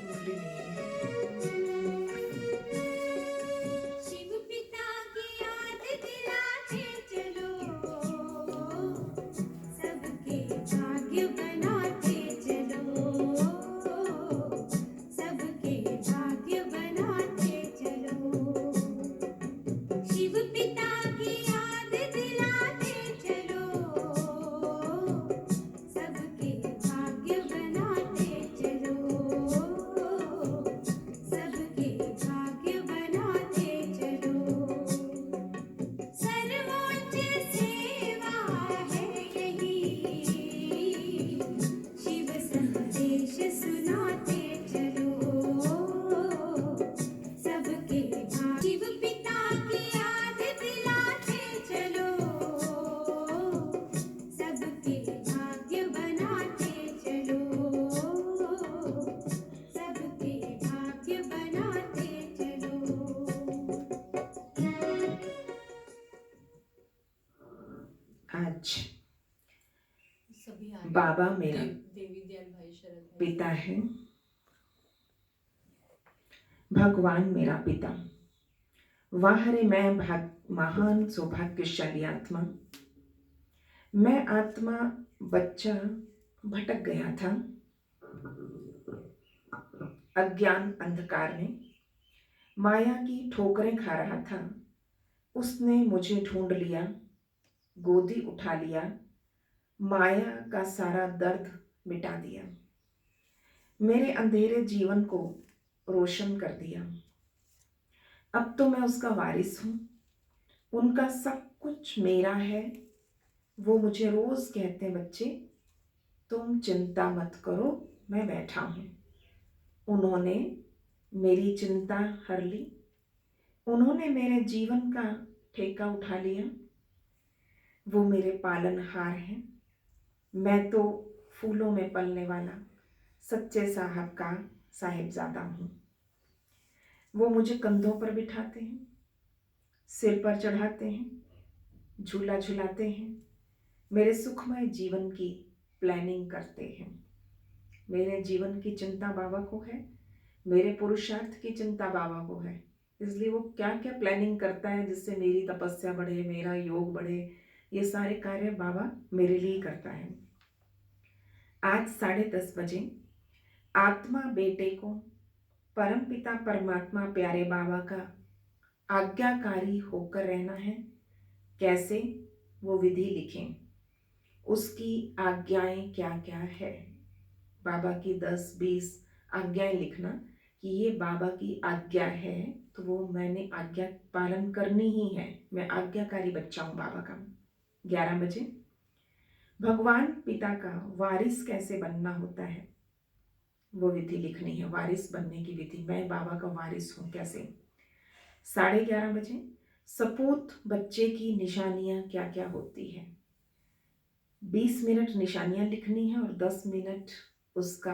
मुरली नहीं है। शिव पिता की याद दिलाते चलो, सबके भाग्य बनाते चलो, सबके भाग्य बनाते चलो। शिव पिता की याद दिलाते चलो, सबके भाग्य बनाते चलो, सबके भाग्य बनाते चलो। सर्वोच्च सेवा है यही, शिव संदेश सुनाते चलो, सबके शिव पिता की याद दिलाते चलो, सबके भाग्य बनाते चलो, सबके भाग्य बनाते चलो। आज सभी आगे बाबा मेरा देवी दयाल भाई शरद भाई पिता है, भगवान मेरा पिता। वाह रे मैं महान सौभाग्यशाली आत्मा। मैं आत्मा बच्चा भटक गया था अज्ञान अंधकार में, माया की ठोकरें खा रहा था। उसने मुझे ढूंढ लिया, गोदी उठा लिया, माया का सारा दर्द मिटा दिया, मेरे अंधेरे जीवन को रोशन कर दिया। अब तो मैं उसका वारिस हूं, उनका सब कुछ मेरा है। वो मुझे रोज कहते हैं, बच्चे तुम चिंता मत करो, मैं बैठा हूं। उन्होंने मेरी चिंता हर ली, उन्होंने मेरे जीवन का ठेका उठा लिया। वो मेरे पालनहार हैं, मैं तो फूलों में पलने वाला सच्चे साहब का साहिबजादा हूं। वो मुझे कंधों पर बिठाते हैं, सिर पर चढ़ाते हैं, झूला झुलाते हैं, मेरे सुखमय जीवन की प्लानिंग करते हैं। मेरे जीवन की चिंता बाबा को है, मेरे पुरुषार्थ की चिंता बाबा को है। इसलिए वो क्या क्या प्लानिंग करता है जिससे मेरी तपस्या बढ़े, मेरा योग बढ़े, ये सारे कार्य बाबा मेरे लिए ही करता है। आज 10:30 बजे आत्मा बेटे को परमपिता परमात्मा प्यारे बाबा का आज्ञाकारी होकर रहना है। कैसे, वो विधि लिखें, उसकी आज्ञाएं क्या क्या है। बाबा की 10-20 आज्ञाएं लिखना कि ये बाबा की आज्ञा है, तो वो मैंने आज्ञा पालन करनी ही है। मैं आज्ञाकारी बच्चा हूं बाबा का। 11 बजे भगवान पिता का वारिस कैसे बनना होता है, वो विधि लिखनी है। वारिस बनने की विधि, मैं बाबा का वारिस हूं कैसे। 11:30 बजे सपूत बच्चे की निशानियां क्या क्या होती है। 20 मिनट निशानियां लिखनी है और 10 मिनट उसका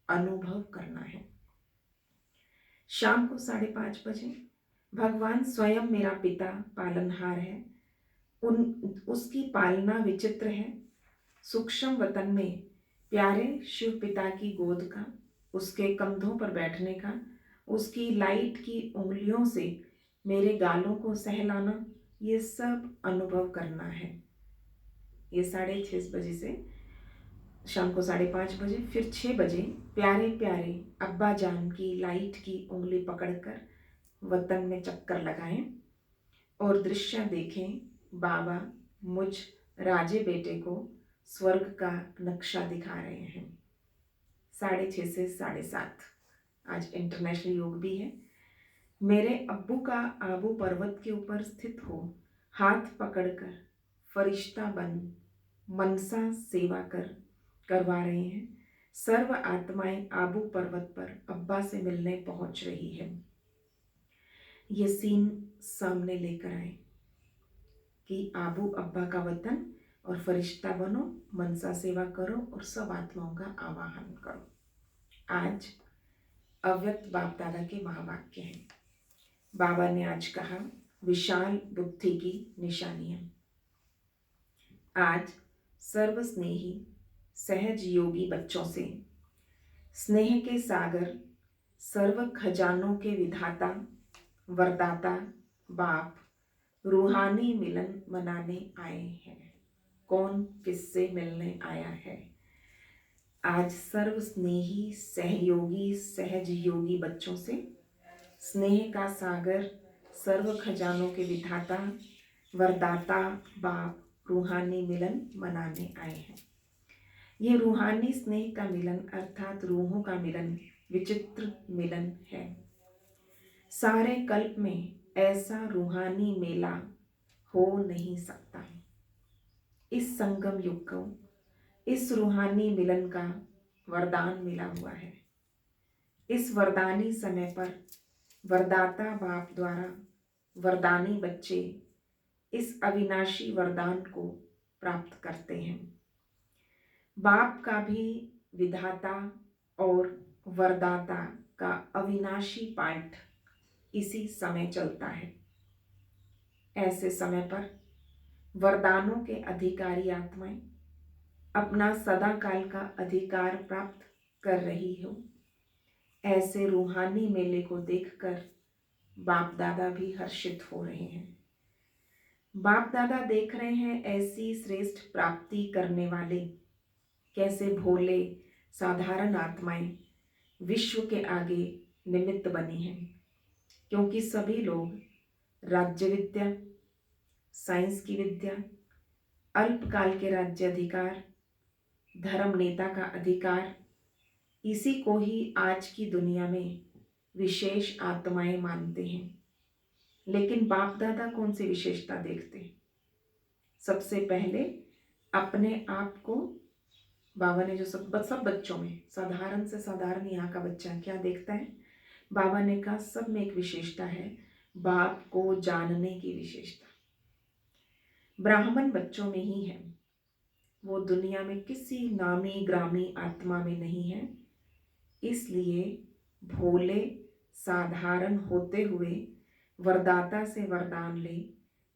अनुभव करना है। शाम को 5:30 बजे भगवान स्वयं मेरा पिता पालनहार है, उसकी पालना विचित्र है। सूक्ष्म वतन में प्यारे शिव पिता की गोद का, उसके कंधों पर बैठने का, उसकी लाइट की उंगलियों से मेरे गालों को सहलाना, ये सब अनुभव करना है। ये 6:30 बजे से शाम को 5:30 बजे, फिर 6 बजे प्यारे प्यारे अब्बा जान की लाइट की उंगली पकड़कर वतन में चक्कर लगाएं और दृश्य देखें। बाबा मुझ राजे बेटे को स्वर्ग का नक्शा दिखा रहे हैं। 6:30 से 7:30 आज इंटरनेशनल योग भी है। मेरे अब्बू का आबू पर्वत के ऊपर स्थित हो, हाथ पकड़कर फरिश्ता बन मनसा सेवा करवा रहे हैं। सर्व आत्माएं आबू पर्वत पर अब्बा से मिलने पहुंच रही है। ये सीन सामने लेकर आए कि आबू अब्बा का वतन और फरिश्ता बनो, मनसा सेवा करो और सब आत्माओं का आवाहन करो। आज अव्यक्त बाप दादा के महावाक्य हैं। बाबा ने आज कहा, विशाल बुद्धि की निशानियां। आज सर्वस्नेही सहज योगी बच्चों से स्नेह के सागर सर्व खजानों के विधाता वरदाता बाप रूहानी मिलन मनाने आए हैं। कौन किससे मिलने आया है? आज सर्व स्नेही सहयोगी सहज योगी बच्चों से स्नेह का सागर सर्व खजानों के विधाता वरदाता बाप रूहानी मिलन मनाने आए हैं। ये रूहानी स्नेह का मिलन अर्थात रूहों का मिलन विचित्र मिलन है। सारे कल्प में ऐसा रूहानी मेला हो नहीं सकता। इस संगम युग को इस रूहानी मिलन का वरदान मिला हुआ है। इस वरदानी समय पर वरदाता बाप द्वारा वरदानी बच्चे इस अविनाशी वरदान को प्राप्त करते हैं। बाप का भी विधाता और वरदाता का अविनाशी पाठ इसी समय चलता है। ऐसे समय पर वरदानों के अधिकारी आत्माएं अपना सदा काल का अधिकार प्राप्त कर रही हो। ऐसे रूहानी मेले को देखकर बाप दादा भी हर्षित हो रहे हैं। बाप दादा देख रहे हैं ऐसी श्रेष्ठ प्राप्ति करने वाले कैसे भोले साधारण आत्माएं विश्व के आगे निमित्त बनी हैं, क्योंकि सभी लोग राज्य विद्या, साइंस की विद्या, अल्पकाल के राज्य अधिकार, धर्म नेता का अधिकार, इसी को ही आज की दुनिया में विशेष आत्माएं मानते हैं। लेकिन बाप दादा कौन सी विशेषता देखते हैं? सबसे पहले अपने आप को बाबा ने जो सब बच्चों में साधारण से साधारण यहाँ का बच्चा क्या देखता है? बाबा ने कहा सब में एक विशेषता है, बाप को जानने की विशेषता ब्राह्मण बच्चों में ही है। वो दुनिया में किसी नामी ग्रामी आत्मा में नहीं है। इसलिए भोले साधारण होते हुए वरदाता से वरदान ले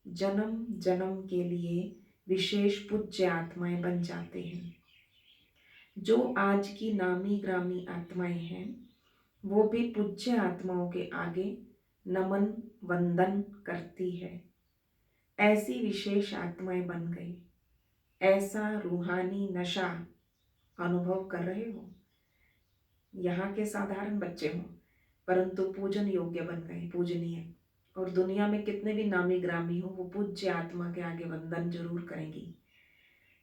जन्म जन्म के लिए विशेष पूज्य आत्माएं बन जाते हैं। जो आज की नामी ग्रामी आत्माएं हैं वो भी पूज्य आत्माओं के आगे नमन वंदन करती है। ऐसी विशेष आत्माएं बन गई। ऐसा रूहानी नशा अनुभव कर रहे हो। यहाँ के साधारण बच्चे हों परंतु पूजन योग्य बन गए, पूजनीय। और दुनिया में कितने भी नामी ग्रामी हो वो पूज्य आत्मा के आगे वंदन जरूर करेंगी।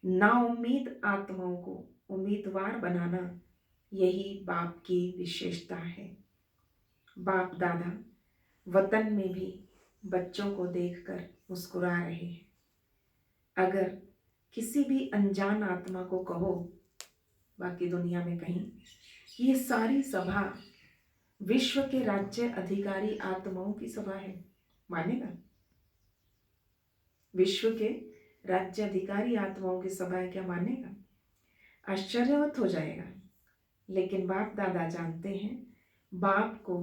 ना उम्मीद आत्माओं को उम्मीदवार बनाना यही बाप की विशेषता है। बाप दादा वतन में भी बच्चों को देखकर मुस्कुरा रहे हैं। अगर किसी भी अनजान आत्मा को कहो बाकी दुनिया में कहीं कि ये सारी सभा विश्व के राज्य अधिकारी आत्माओं की सभा है, मानेगा? विश्व के राज्य अधिकारी आत्माओं की सभा है, क्या मानेगा? आश्चर्यवत हो जाएगा। लेकिन बाप दादा जानते हैं बाप को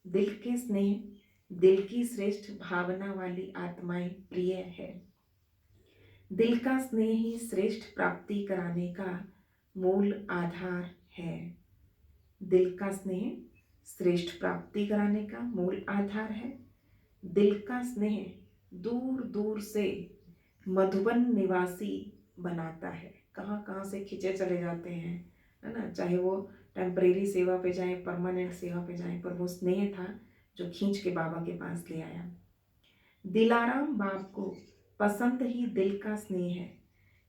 दिल के स्नेह, दिल की श्रेष्ठ भावना वाली आत्माएं प्रिय है। दिल का स्नेह ही श्रेष्ठ प्राप्ति कराने का मूल आधार है। दिल का स्नेह श्रेष्ठ प्राप्ति कराने का मूल आधार है। दिल का स्नेह दूर दूर से मधुबन निवासी बनाता है। कहाँ कहाँ से खिंचे चले जाते हैं, है ना? चाहे वो टेम्परेरी सेवा पे जाएं, परमानेंट सेवा पे जाएं, पर वो स्नेह था जो खींच के बाबा के पास ले आया। दिलाराम बाप को पसंद ही दिल का स्नेह है।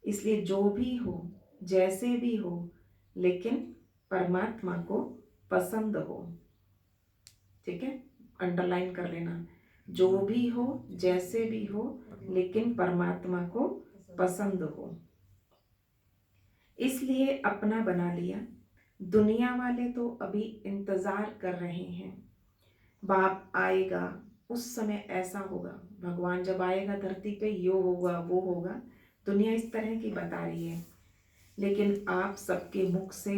इसलिए जो भी हो, जैसे भी हो, लेकिन परमात्मा को पसंद हो। ठीक है, अंडरलाइन कर लेना। जो भी हो, जैसे भी हो, लेकिन परमात्मा को पसंद हो। इसलिए अपना बना लिया। दुनिया वाले तो अभी इंतजार कर रहे हैं, बाप आएगा उस समय ऐसा होगा, भगवान जब आएगा धरती पे यो होगा वो होगा। दुनिया इस तरह की बता रही है, लेकिन आप सबके मुख से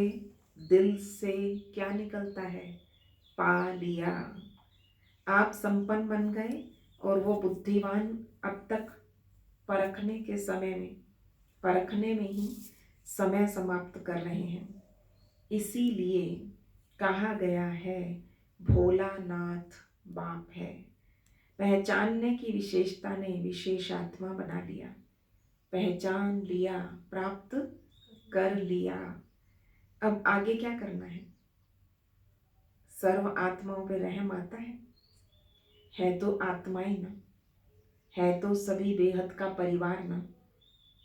दिल से क्या निकलता है? पा लिया। आप संपन्न बन गए और वो बुद्धिमान अब तक परखने के समय में, परखने में ही समय समाप्त कर रहे हैं। इसीलिए कहा गया है भोलानाथ बाप है। पहचानने की विशेषता ने विशेषात्मा बना लिया। पहचान लिया, प्राप्त कर लिया। अब आगे क्या करना है? सर्व आत्माओं पे रहम आता है तो आत्माएं ना, है तो सभी बेहद का परिवार ना।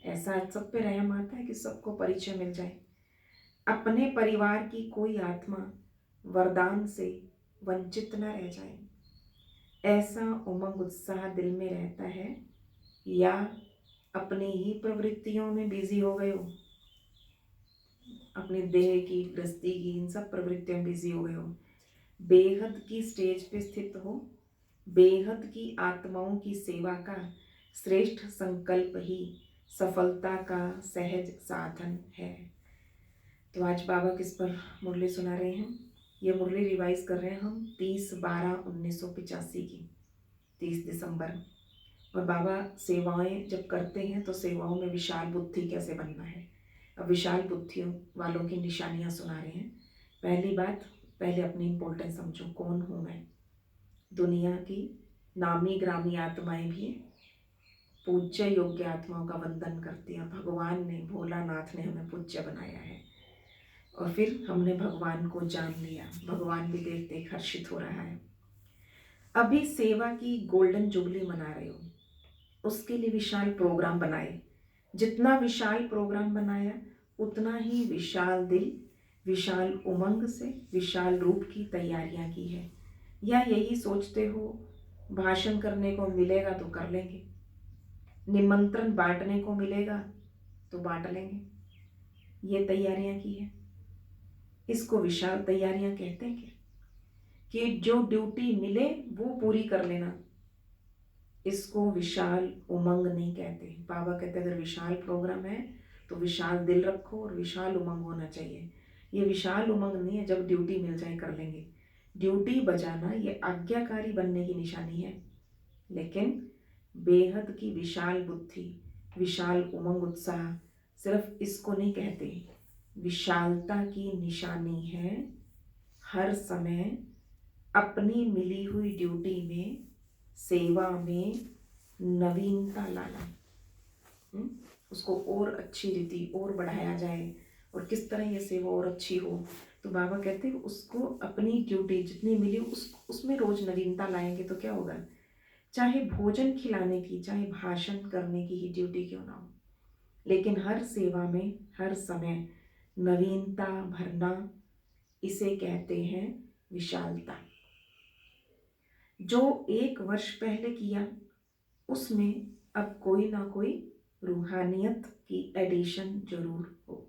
ऐसा सब पे रहम आता है कि सबको परिचय मिल जाए। अपने परिवार की कोई आत्मा वरदान से वंचित न रह जाए, ऐसा उमंग उत्साह दिल में रहता है। या अपनी ही प्रवृत्तियों में बिजी हो गए हो, अपने देह की, गृहस्थी की, इन सब प्रवृत्तियों में बिजी हो गए हो। बेहद की स्टेज पे स्थित हो। बेहद की आत्माओं की सेवा का श्रेष्ठ संकल्प ही सफलता का सहज साधन है। तो आज बाबा किस पर मुरली सुना रहे हैं? ये मुरली रिवाइज कर रहे हैं हम 30/12/1985 की, 30 दिसंबर। और बाबा सेवाएं जब करते हैं तो सेवाओं में विशाल बुद्धि कैसे बनना है, अब विशाल बुद्धियों वालों की निशानियां सुना रहे हैं। पहली बात, पहले अपनी इम्पोर्टेंस समझो। कौन हूँ मैं? दुनिया की नामी ग्रामी आत्माएं भी पूज्य योग्य आत्माओं का वंदन करती हैं। भगवान ने, भोलानाथ ने हमें पूज्य बनाया है। और फिर हमने भगवान को जान लिया। भगवान भी देख देख हर्षित हो रहा है। अभी सेवा की गोल्डन जुबली मना रहे हो, उसके लिए विशाल प्रोग्राम बनाए। जितना विशाल प्रोग्राम बनाया उतना ही विशाल दिल, विशाल उमंग से विशाल रूप की तैयारियां की है। या यही सोचते हो भाषण करने को मिलेगा तो कर लेंगे, निमंत्रण बांटने को मिलेगा तो बांट लेंगे, ये तैयारियां की है। इसको विशाल तैयारियां कहते हैं क्या? कि जो ड्यूटी मिले वो पूरी कर लेना, इसको विशाल उमंग नहीं कहते। बाबा कहते अगर विशाल प्रोग्राम है तो विशाल दिल रखो और विशाल उमंग होना चाहिए। ये विशाल उमंग नहीं है जब ड्यूटी मिल जाए कर लेंगे। ड्यूटी बजाना ये आज्ञाकारी बनने की निशानी है। लेकिन बेहद की विशाल बुद्धि, विशाल उमंग उत्साह, सिर्फ इसको नहीं कहते। विशालता की निशानी है हर समय अपनी मिली हुई ड्यूटी में, सेवा में नवीनता लाना। उसको और अच्छी रीति और बढ़ाया जाए और किस तरह ये सेवा और अच्छी हो। तो बाबा कहते हैं उसको अपनी ड्यूटी जितनी मिली उसमें रोज नवीनता लाएंगे तो क्या होगा? चाहे भोजन खिलाने की, चाहे भाषण करने की ही ड्यूटी क्यों ना हो, लेकिन हर सेवा में हर समय नवीनता भरना, इसे कहते हैं विशालता। जो 1 वर्ष पहले किया उसमें अब कोई ना कोई रूहानियत की एडिशन जरूर हो।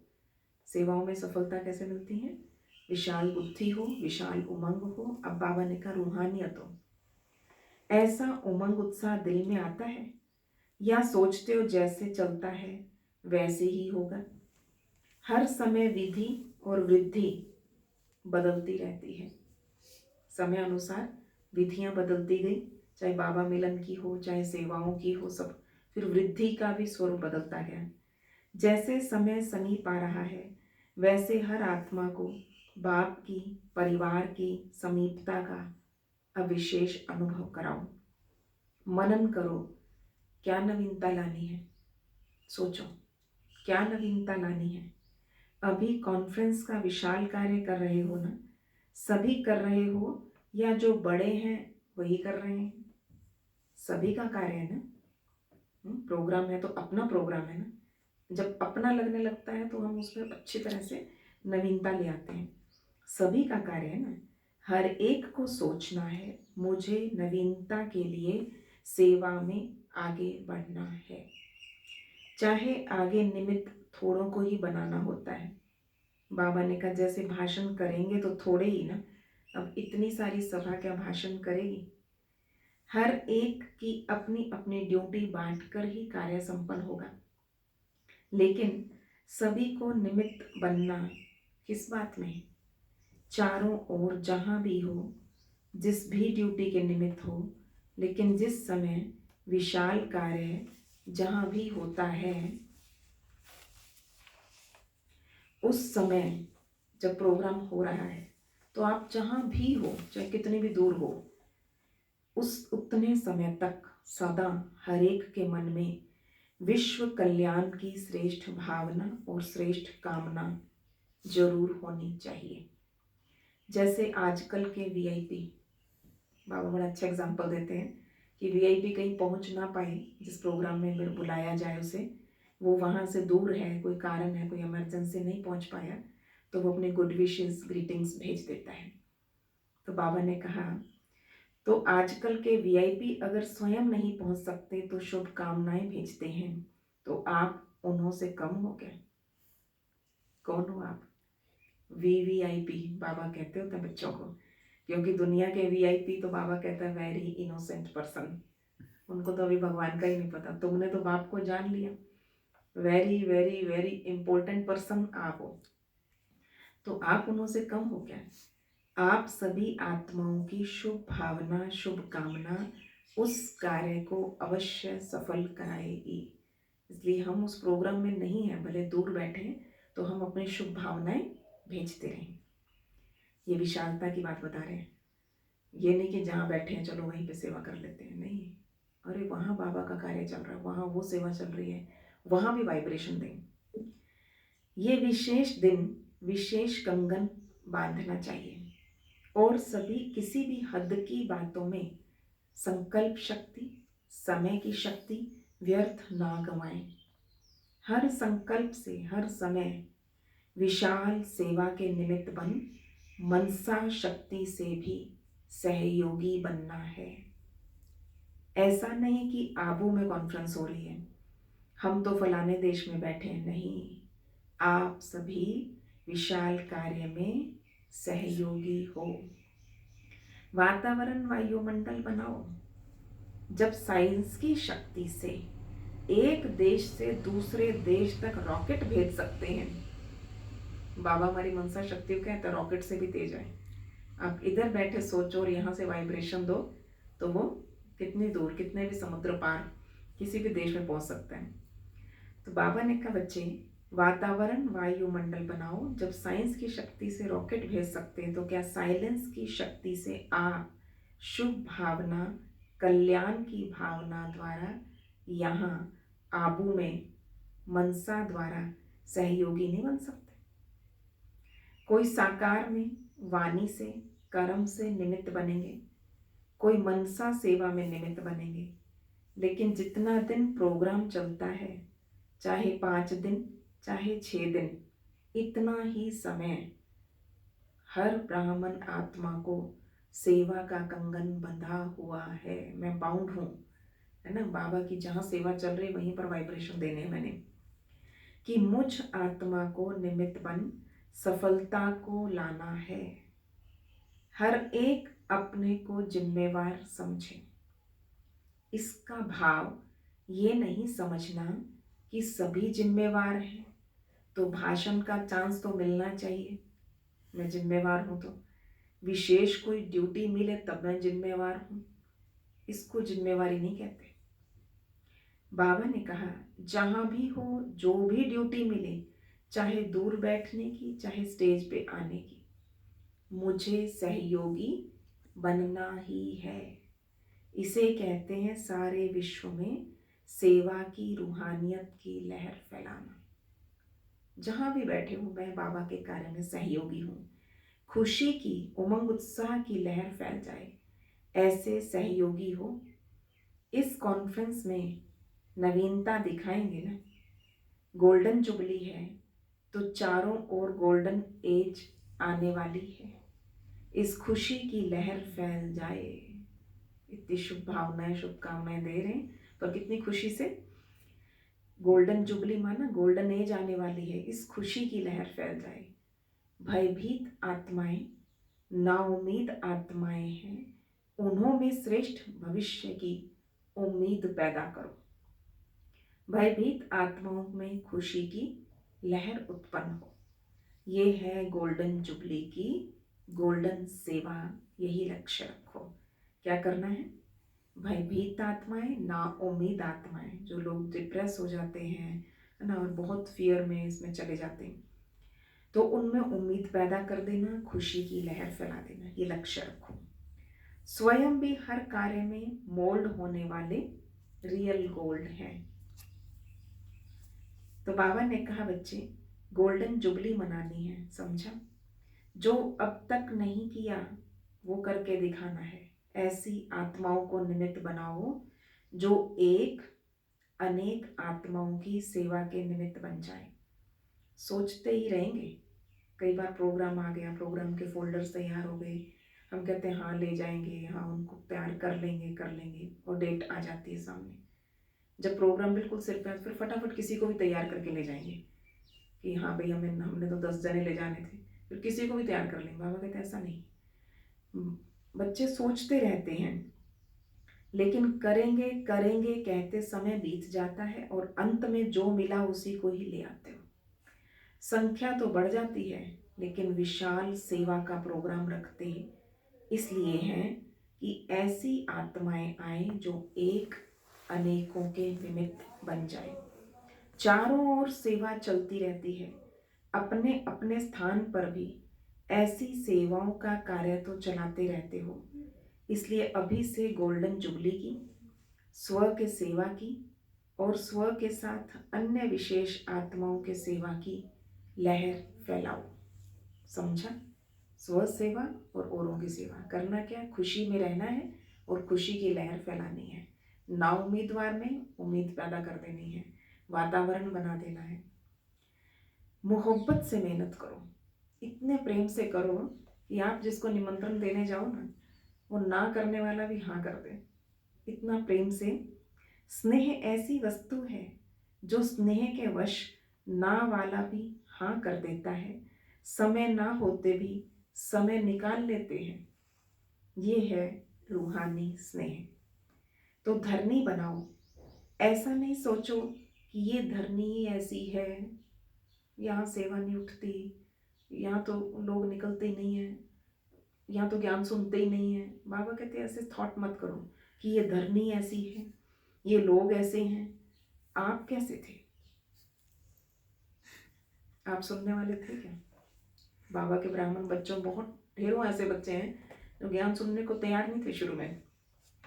सेवाओं में सफलता कैसे मिलती है? विशाल बुद्धि हो, विशाल उमंग हो। अब बाबा ने कहा रूहानियत हो। ऐसा उमंग उत्साह दिल में आता है या सोचते हो जैसे चलता है वैसे ही होगा? हर समय विधि और वृद्धि बदलती रहती है। समय अनुसार विधियां बदलती गई, चाहे बाबा मिलन की हो, चाहे सेवाओं की हो, सब। फिर वृद्धि का भी स्वरूप बदलता गया। जैसे समय समीप आ रहा है वैसे हर आत्मा को बाप की, परिवार की समीपता का अब विशेष अनुभव कराओ। मनन करो, क्या नवीनता लानी है? सोचो क्या नवीनता लानी है। अभी कॉन्फ्रेंस का विशाल कार्य कर रहे हो ना, सभी कर रहे हो या जो बड़े हैं वही कर रहे हैं? सभी का कार्य है ना। प्रोग्राम है तो अपना प्रोग्राम है ना। जब अपना लगने लगता है तो हम उसमें अच्छी तरह से नवीनता ले आते हैं। सभी का कार्य है ना। हर एक को सोचना है मुझे नवीनता के लिए सेवा में आगे बढ़ना है। चाहे आगे निमित्त थोड़ों को ही बनाना होता है। बाबा ने कहा जैसे भाषण करेंगे तो थोड़े ही ना, अब इतनी सारी सभा क्या भाषण करेगी? हर एक की अपनी अपनी ड्यूटी बांटकर ही कार्य संपन्न होगा। लेकिन सभी को निमित्त बनना किस बात में? चारों ओर जहां भी हो, जिस भी ड्यूटी के निमित्त हो, लेकिन जिस समय विशाल कार्य जहां भी होता है उस समय जब प्रोग्राम हो रहा है तो आप जहाँ भी हो, चाहे कितनी भी दूर हो, उस उतने समय तक सदा हर एक के मन में विश्व कल्याण की श्रेष्ठ भावना और श्रेष्ठ कामना जरूर होनी चाहिए। जैसे आजकल के वीआईपी, बाबा बड़ा अच्छा एग्जाम्पल देते हैं कि वीआईपी कहीं पहुंच ना पाए, जिस प्रोग्राम में फिर बुलाया जाए उसे, वो वहाँ से दूर है, कोई कारण है, कोई इमरजेंसी नहीं पहुंच पाया, तो वो अपने गुड विशेस ग्रीटिंग्स भेज देता है। तो बाबा ने कहा, तो आजकल के वीआईपी अगर स्वयं नहीं पहुंच सकते तो शुभकामनाएं भेजते हैं, तो आप उन्हों से कम हो गए? कौन हो आप? वीवीआईपी बाबा कहते होते हैं बच्चों को, क्योंकि दुनिया के वीआईपी तो बाबा कहता है वेरी इनोसेंट पर्सन, उनको तो अभी भगवान का ही नहीं पता। तुमने तो बाप को जान लिया, very very very important person आप हो, तो आप उन्हों से कम हो क्या? आप सभी आत्माओं की शुभ भावना, शुभ कामना उस कार्य को अवश्य सफल कराएगी। इसलिए हम उस प्रोग्राम में नहीं हैं, भले दूर बैठे हैं, तो हम अपनी शुभ भावनाएं भेजते रहें। ये विशालता की बात बता रहे हैं। ये नहीं कि जहाँ बैठे हैं चलो वहीं पे सेवा कर लेते हैं, नहीं। अरे वहाँ बाबा का कार्य चल रहा है, वहाँ वो सेवा चल रही है, वहाँ भी वाइब्रेशन दें। ये विशेष दिन विशेष कंगन बांधना चाहिए और सभी किसी भी हद की बातों में संकल्प शक्ति, समय की शक्ति व्यर्थ ना गंवाएं। हर संकल्प से हर समय विशाल सेवा के निमित्त बन मनसा शक्ति से भी सहयोगी बनना है। ऐसा नहीं कि आबू में कॉन्फ्रेंस हो रही है, हम तो फलाने देश में बैठे हैं, नहीं। आप सभी विशाल कार्य में सहयोगी हो। वातावरण वायुमंडल बनाओ। जब साइंस की शक्ति से एक देश से दूसरे देश तक रॉकेट भेज सकते हैं, बाबा हमारी मनसा शक्ति को कहता है रॉकेट से भी तेज है। आप इधर बैठे सोचो और यहाँ से वाइब्रेशन दो, तो वो कितनी दूर, कितने भी समुद्र पार किसी भी देश में पहुंच सकता है। तो बाबा ने कहा, बच्चे वातावरण वायुमंडल बनाओ। जब साइंस की शक्ति से रॉकेट भेज सकते हैं, तो क्या साइलेंस की शक्ति से आप शुभ भावना, कल्याण की भावना द्वारा यहाँ आबू में मनसा द्वारा सहयोगी नहीं बन सकते? कोई साकार में वाणी से, कर्म से निमित्त बनेंगे, कोई मनसा सेवा में निमित्त बनेंगे। लेकिन जितना दिन प्रोग्राम चलता है, चाहे 5 दिन चाहे 6 दिन, इतना ही समय हर ब्राह्मण आत्मा को सेवा का कंगन बंधा हुआ है। मैं बाउंड हूँ, है ना। बाबा की जहाँ सेवा चल रही वहीं पर वाइब्रेशन देने हैं मैंने, कि मुझ आत्मा को निमित्त बन सफलता को लाना है। हर एक अपने को जिम्मेवार समझे। इसका भाव ये नहीं समझना कि सभी जिम्मेवार हैं, तो भाषण का चांस तो मिलना चाहिए, मैं जिम्मेवार हूँ, तो विशेष कोई ड्यूटी मिले तब मैं जिम्मेवार हूँ, इसको जिम्मेवारी नहीं कहते। बाबा ने कहा, जहाँ भी हो, जो भी ड्यूटी मिले, चाहे दूर बैठने की चाहे स्टेज पे आने की, मुझे सहयोगी बनना ही है। इसे कहते हैं सारे विश्व में सेवा की रूहानियत की लहर फैलाना। जहाँ भी बैठे हूँ मैं बाबा के कार्य में सहयोगी हूँ। खुशी की, उमंग उत्साह की लहर फैल जाए, ऐसे सहयोगी हो। इस कॉन्फ्रेंस में नवीनता दिखाएंगे ना। गोल्डन जुबली है तो चारों ओर गोल्डन एज आने वाली है। इस खुशी की लहर फैल जाए। इतनी शुभ भावनाएं, शुभकामनाएं दे रहे हैं, पर कितनी खुशी से। गोल्डन जुबली माना गोल्डन एज आने वाली है, इस खुशी की लहर फैल जाए। भयभीत आत्माएं, नाउम्मीद आत्माएं हैं, उन्हों में श्रेष्ठ भविष्य की उम्मीद पैदा करो। भयभीत आत्माओं में खुशी की लहर उत्पन्न हो। ये है गोल्डन जुबली की गोल्डन सेवा। यही लक्ष्य रखो। क्या करना है? भयभीत आत्माएं, ना उम्मीद आत्माएं, जो लोग डिप्रेस हो जाते हैं ना, और बहुत फियर में इसमें चले जाते हैं, तो उनमें उम्मीद पैदा कर देना, खुशी की लहर फैला देना, ये लक्ष्य रखो। स्वयं भी हर कार्य में मोल्ड होने वाले रियल गोल्ड हैं। तो बाबा ने कहा बच्चे गोल्डन जुबली मनानी है, समझा? जो अब तक नहीं किया वो करके दिखाना है। ऐसी आत्माओं को निमित्त बनाओ जो एक अनेक आत्माओं की सेवा के निमित्त बन जाए। सोचते ही रहेंगे, कई बार प्रोग्राम आ गया, प्रोग्राम के फोल्डर्स तैयार हो गए, हम कहते हैं हाँ ले जाएंगे, हाँ उनको तैयार कर लेंगे, और डेट आ जाती है सामने। जब प्रोग्राम बिल्कुल सिर पे, फिर फटाफट किसी को भी तैयार करके ले जाएंगे कि हाँ भाई हमने तो 10 जने ले जाने थे, फिर किसी को भी तैयार कर लेंगे। बाबा कहते ऐसा नहीं। बच्चे सोचते रहते हैं, लेकिन करेंगे करेंगे कहते समय बीत जाता है और अंत में जो मिला उसी को ही ले आते हो। संख्या तो बढ़ जाती है, लेकिन विशाल सेवा का प्रोग्राम रखते इसलिए हैं कि ऐसी आत्माएं आए जो एक अनेकों के निमित्त बन जाए। चारों ओर सेवा चलती रहती है, अपने अपने स्थान पर भी ऐसी सेवाओं का कार्य तो चलाते रहते हो। इसलिए अभी से गोल्डन जुबली की, स्व के सेवा की और स्व के साथ अन्य विशेष आत्माओं के सेवा की लहर फैलाओ। समझा? स्व सेवा और औरों की सेवा करना क्या? खुशी में रहना है और खुशी की लहर फैलानी है। ना उम्मीदवार में उम्मीद पैदा कर देनी है, वातावरण बना देना है। मोहब्बत से मेहनत करो, इतने प्रेम से करो कि आप जिसको निमंत्रण देने जाओ ना, वो ना करने वाला भी हाँ कर दे। इतना प्रेम से। स्नेह ऐसी वस्तु है जो स्नेह के वश ना वाला भी हाँ कर देता है, समय ना होते भी समय निकाल लेते हैं। ये है रूहानी स्नेह। तो धरनी बनाओ। ऐसा नहीं सोचो कि ये धरनी ही ऐसी है, यहाँ सेवा नहीं उठती, यहाँ तो लोग निकलते ही नहीं है, यहाँ तो ज्ञान सुनते ही नहीं है। बाबा कहते हैं ऐसे थॉट मत करो कि ये धरनी ऐसी है, ये लोग ऐसे हैं। आप कैसे थे? आप सुनने वाले थे क्या? बाबा के ब्राह्मण बच्चों, बहुत ढेरों ऐसे बच्चे हैं जो ज्ञान सुनने को तैयार नहीं थे शुरू में।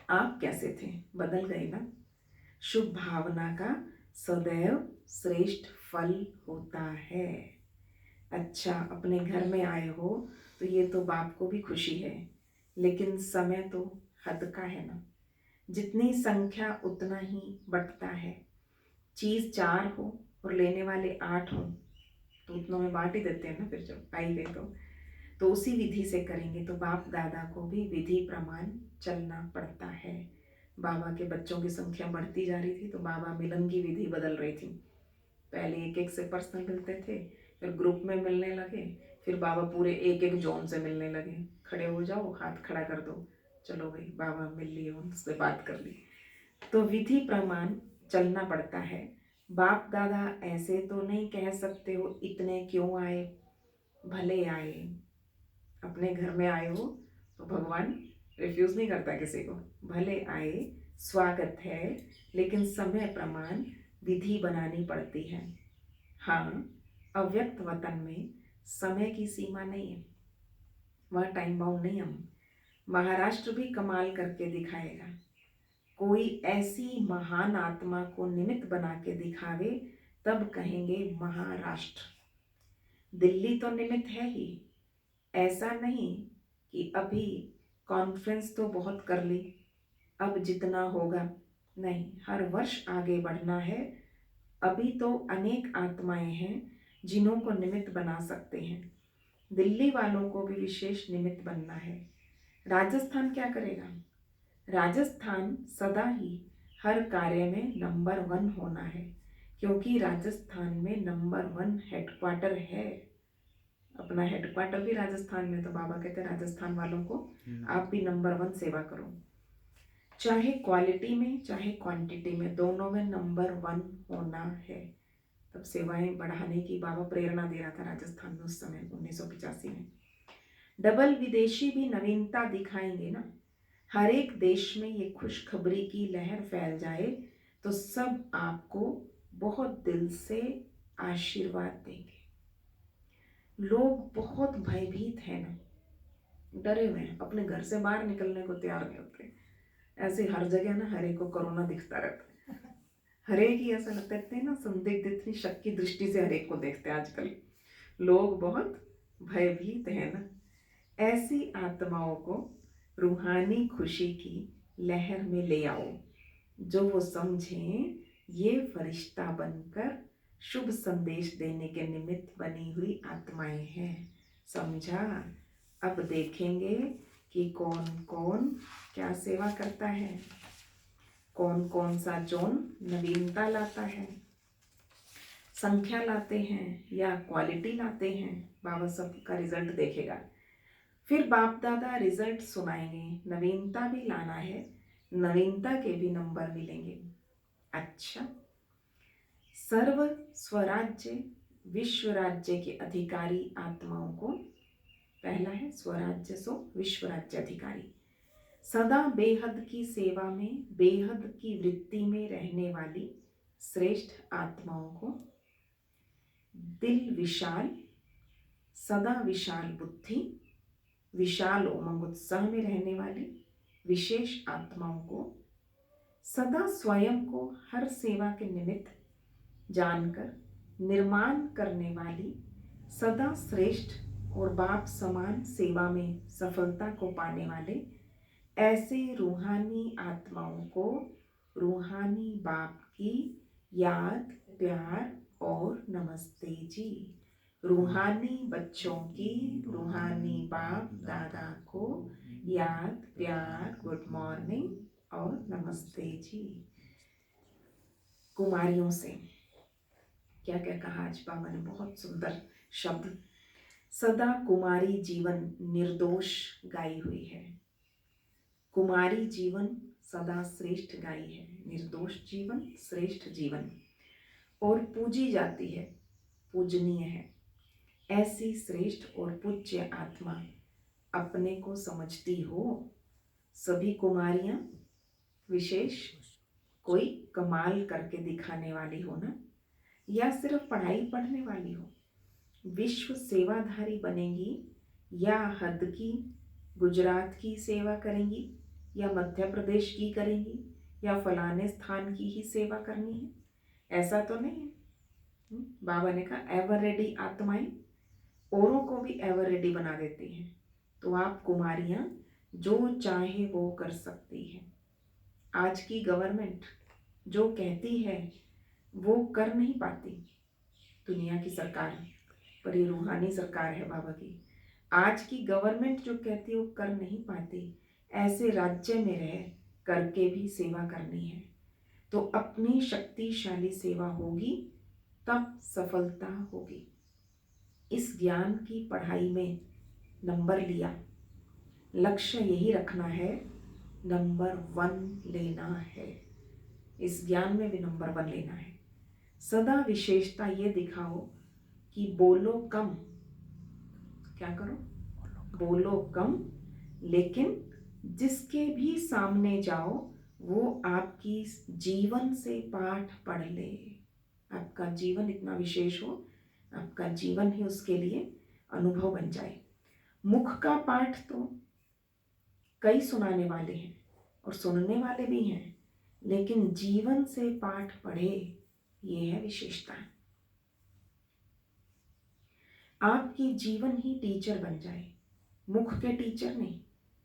आप कैसे थे? बदल गए ना? शुभ भावना का सदैव श्रेष्ठ फल होता है। अच्छा, अपने घर में आए हो तो ये तो बाप को भी खुशी है, लेकिन समय तो हद का है ना। जितनी संख्या उतना ही बंटता है। चीज़ 4 हो और लेने वाले 8 हो तो उतनों में बांट ही देते हैं ना। फिर जब आई गए तो उसी विधि से करेंगे तो बाप दादा को भी विधि प्रमाण चलना पड़ता है। बाबा के बच्चों की संख्या बढ़ती जा रही थी तो बाबा मिलन की विधि बदल रही थी। पहले एक एक से पर्सनल मिलते थे, फिर ग्रुप में मिलने लगे, फिर बाबा पूरे एक एक जोन से मिलने लगे। खड़े हो जाओ, हाथ खड़ा कर दो, चलो भाई बाबा मिल लिए, उनसे बात कर ली। तो विधि प्रमाण चलना पड़ता है। बाप दादा ऐसे तो नहीं कह सकते हो इतने क्यों आए, भले आए। अपने घर में आए हो तो भगवान रिफ्यूज़ नहीं करता किसी को। भले आए, स्वागत है, लेकिन समय प्रमाण विधि बनानी पड़ती है। हाँ, अव्यक्त वतन में समय की सीमा नहीं है, वहाँ टाइम बाउंड नहीं। हम महाराष्ट्र भी कमाल करके दिखाएगा। कोई ऐसी महान आत्मा को निमित्त बना के दिखावे तब कहेंगे महाराष्ट्र। दिल्ली तो निमित्त है ही। ऐसा नहीं कि अभी कॉन्फ्रेंस तो बहुत कर ली, अब जितना होगा नहीं, हर वर्ष आगे बढ़ना है। अभी तो अनेक आत्माएं हैं जिन्हों को निमित्त बना सकते हैं। दिल्ली वालों को भी विशेष निमित्त बनना है। राजस्थान क्या करेगा? राजस्थान सदा ही हर कार्य में नंबर 1 होना है, क्योंकि राजस्थान में नंबर 1 हेडक्वार्टर है। अपना हेडक्वार्टर भी राजस्थान में। तो बाबा कहते हैं राजस्थान वालों को आप भी नंबर 1 सेवा करो। चाहे क्वालिटी में चाहे क्वांटिटी में, दोनों में नंबर 1 होना है। तब सेवाएं बढ़ाने की बाबा प्रेरणा दे रहा था राजस्थान में उस समय 1985 में। डबल विदेशी भी नवीनता दिखाएंगे ना। हर एक देश में ये खुशखबरी की लहर फैल जाए तो सब आपको बहुत दिल से आशीर्वाद देंगे। लोग बहुत भयभीत हैं ना, डरे हुए हैं, अपने घर से बाहर निकलने को तैयार नहीं होते। ऐसे हर जगह ना हर एक को कोरोना दिखता रहता है, हर एक ही ऐसा लगता है, इतने ना संदिग्ध, इतनी शक की दृष्टि से हर एक को देखते हैं आजकल। लोग बहुत भयभीत हैं ना। ऐसी आत्माओं को रूहानी खुशी की लहर में ले आओ, जो वो समझें ये फरिश्ता बनकर शुभ संदेश देने के निमित्त बनी हुई आत्माएं हैं। समझा? अब देखेंगे कि कौन कौन क्या सेवा करता है, कौन कौन सा जोन नवीनता लाता है, संख्या लाते हैं या क्वालिटी लाते हैं। बाबा सबका रिजल्ट देखेगा, फिर बाप दादा रिजल्ट सुनाएंगे। नवीनता भी लाना है, नवीनता के भी नंबर मिलेंगे। अच्छा, सर्व स्वराज्य विश्व राज्य के अधिकारी आत्माओं को, पहला है स्वराज्य सो विश्व राज्य अधिकारी, सदा बेहद की सेवा में बेहद की वृत्ति में रहने वाली श्रेष्ठ आत्माओं को, दिल विशाल, सदा विशाल बुद्धि, विशाल उमंग उत्साह में रहने वाली विशेष आत्माओं को, सदा स्वयं को हर सेवा के निमित्त जानकर निर्माण करने वाली सदा श्रेष्ठ और बाप समान सेवा में सफलता को पाने वाले ऐसे रूहानी आत्माओं को रूहानी बाप की याद, प्यार और नमस्ते जी। रूहानी बच्चों की रूहानी बाप दादा को याद, प्यार, गुड मॉर्निंग और नमस्ते जी। कुमारियों से क्या क्या कहा आज बाबा ने, बहुत सुंदर शब्द। सदा कुमारी जीवन निर्दोष गाई हुई है। कुमारी जीवन सदा श्रेष्ठ गाई है, निर्दोष जीवन श्रेष्ठ जीवन, और पूजी जाती है, पूजनीय है। ऐसी श्रेष्ठ और पूज्य आत्मा अपने को समझती हो। सभी कुमारियां विशेष कोई कमाल करके दिखाने वाली हो ना, या सिर्फ पढ़ाई पढ़ने वाली हो, विश्व सेवाधारी बनेंगी या हद की गुजरात की सेवा करेंगी या मध्य प्रदेश की करेंगी या फलाने स्थान की ही सेवा करनी है, ऐसा तो नहीं है। बाबा ने कहा एवर रेडी आत्माएं औरों को भी एवर रेडी बना देती हैं। तो आप कुमारियां जो चाहे वो कर सकती हैं। आज की गवर्नमेंट जो कहती है वो कर नहीं पाती, दुनिया की सरकार, पर ये रूहानी सरकार है बाबा की। आज की गवर्नमेंट जो कहती है वो कर नहीं पाती, ऐसे राज्य में रह करके भी सेवा करनी है। तो अपनी शक्तिशाली सेवा होगी तब सफलता होगी। इस ज्ञान की पढ़ाई में नंबर लिया, लक्ष्य यही रखना है, नंबर 1 लेना है। इस ज्ञान में भी नंबर 1 लेना है। सदा विशेषता ये दिखाओ कि बोलो कम, क्या करो, बोलो कम, लेकिन जिसके भी सामने जाओ वो आपकी जीवन से पाठ पढ़ ले। आपका जीवन इतना विशेष हो, आपका जीवन ही उसके लिए अनुभव बन जाए। मुख का पाठ तो कई सुनाने वाले हैं और सुनने वाले भी हैं, लेकिन जीवन से पाठ पढ़े, ये है विशेषता। आपकी जीवन ही टीचर बन जाए, मुख के टीचर नहीं।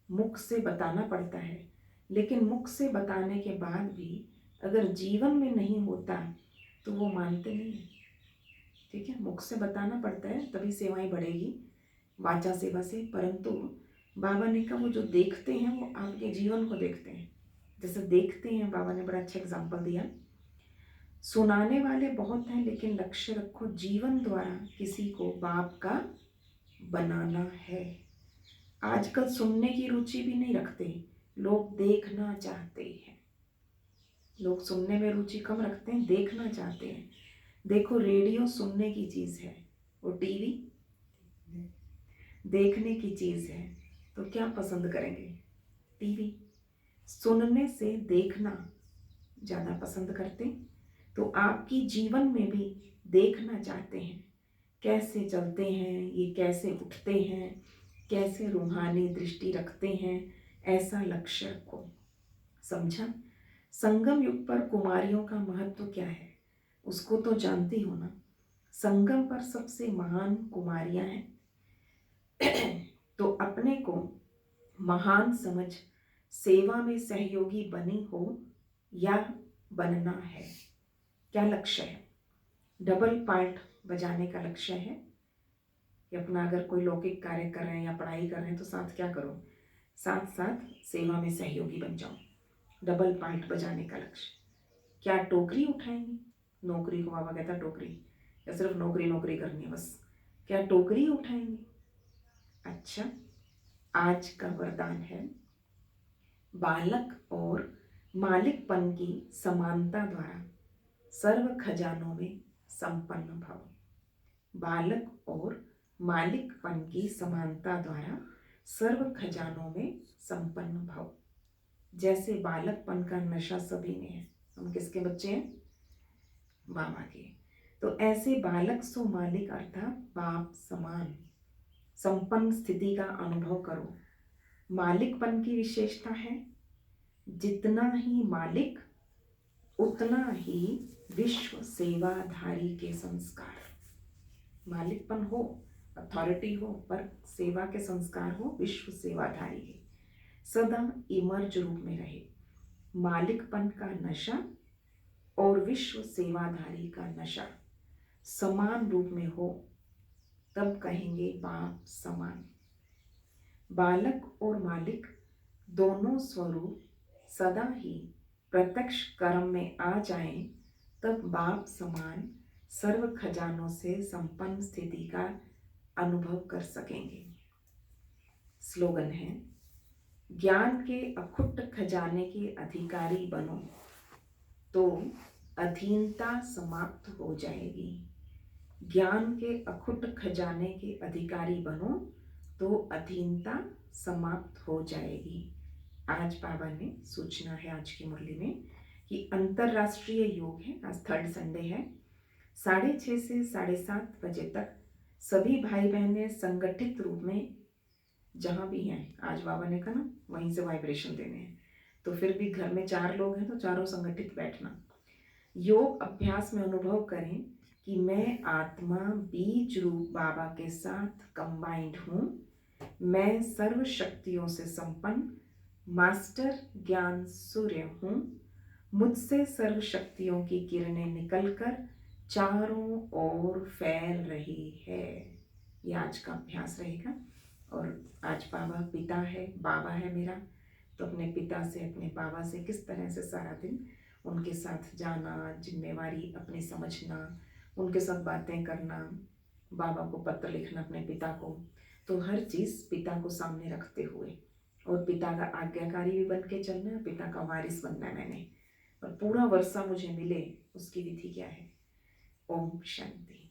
मुख से बताना पड़ता है, लेकिन मुख से बताने के बाद भी अगर जीवन में नहीं होता तो वो मानते नहीं है। ठीक है, मुख से बताना पड़ता है तभी सेवाएं बढ़ेगी, वाचा सेवा से। परंतु बाबा ने कहा वो जो देखते हैं वो आपके जीवन को देखते हैं। जैसे देखते हैं, बाबा ने बड़ा अच्छा एग्जाम्पल दिया। सुनाने वाले बहुत हैं, लेकिन लक्ष्य रखो जीवन द्वारा किसी को बाप का बनाना है। आजकल सुनने की रुचि भी नहीं रखते, लोग देखना चाहते हैं। लोग सुनने में रुचि कम रखते हैं, देखना चाहते हैं। देखो, रेडियो सुनने की चीज़ है, वो टीवी देखने की चीज़ है, तो क्या पसंद करेंगे? टीवी। सुनने से देखना ज़्यादा पसंद करते। तो आपकी जीवन में भी देखना चाहते हैं, कैसे चलते हैं, ये कैसे उठते हैं, कैसे रूहानी दृष्टि रखते हैं, ऐसा लक्ष्य रखो। समझा? संगम युग पर कुमारियों का महत्व क्या है उसको तो जानती हो ना। संगम पर सबसे महान कुमारियां हैं। तो अपने को महान समझ सेवा में सहयोगी बनी हो या बनना है, क्या लक्ष्य है? डबल पार्ट बजाने का लक्ष्य है कि अपना अगर कोई लौकिक कार्य कर रहे हैं या पढ़ाई कर रहे हैं तो साथ क्या करो, साथ साथ सेवा में सहयोगी बन जाओ। डबल पार्ट बजाने का लक्ष्य। क्या टोकरी उठाएंगे? नौकरी को बाबा कहता टोकरी, या सिर्फ नौकरी नौकरी करनी है बस? क्या टोकरी उठाएंगे? अच्छा, आज का वरदान है बालक और मालिकपन की समानता द्वारा सर्व खजानों में संपन्न भव। बालक और मालिकपन की समानता द्वारा सर्व खजानों में संपन्न भव। जैसे बालकपन का नशा सभी में है, हम किसके बच्चे हैं? बाबा के। तो ऐसे बालक सो मालिक अर्थात बाप समान संपन्न स्थिति का अनुभव करो। मालिकपन की विशेषता है जितना ही मालिक उतना ही विश्व सेवाधारी के संस्कार। मालिकपन हो, अथॉरिटी हो, पर सेवा के संस्कार हो, विश्व सेवाधारी के, सदा इमर्ज रूप में रहे। मालिकपन का नशा और विश्व सेवाधारी का नशा समान रूप में हो, तब कहेंगे बाप समान। बालक और मालिक दोनों स्वरूप सदा ही प्रत्यक्ष कर्म में आ जाएं, तब बाप समान सर्व खजानों से संपन्न स्थिति का अनुभव कर सकेंगे। स्लोगन है, ज्ञान के अखुट खजाने के अधिकारी बनो तो अधीनता समाप्त हो जाएगी। ज्ञान के अखुट खजाने के अधिकारी बनो तो अधीनता समाप्त हो जाएगी। आज बाबा ने सूचना है आज की मुरली में कि अंतर्राष्ट्रीय योग है, आज थर्ड संडे है, 6:30 से 7:30 बजे तक सभी भाई बहनें संगठित रूप में जहाँ भी हैं, आज बाबा ने कहा ना वहीं से वाइब्रेशन देने हैं, तो फिर भी घर में 4 लोग हैं तो चारों संगठित बैठना। योग अभ्यास में अनुभव करें कि मैं आत्मा बीज रूप बाबा के साथ कंबाइंड हूँ। मैं सर्व शक्तियों से संपन्न मास्टर ज्ञान सूर्य हूँ। मुझसे सर्व शक्तियों की किरणें निकलकर चारों ओर फैल रही है। ये आज का अभ्यास रहेगा। और आज बाबा पिता है, बाबा है मेरा, तो अपने पिता से, अपने बाबा से किस तरह से सारा दिन उनके साथ जाना, जिम्मेवारी अपनी समझना, उनके साथ बातें करना, बाबा को पत्र लिखना अपने पिता को, तो हर चीज़ पिता को सामने रखते हुए और पिता का आज्ञाकारी भी बन के चलना है, पिता का वारिस बनना है मैंने, और पूरा वर्षा मुझे मिले उसकी विधि क्या है। ओम शांति।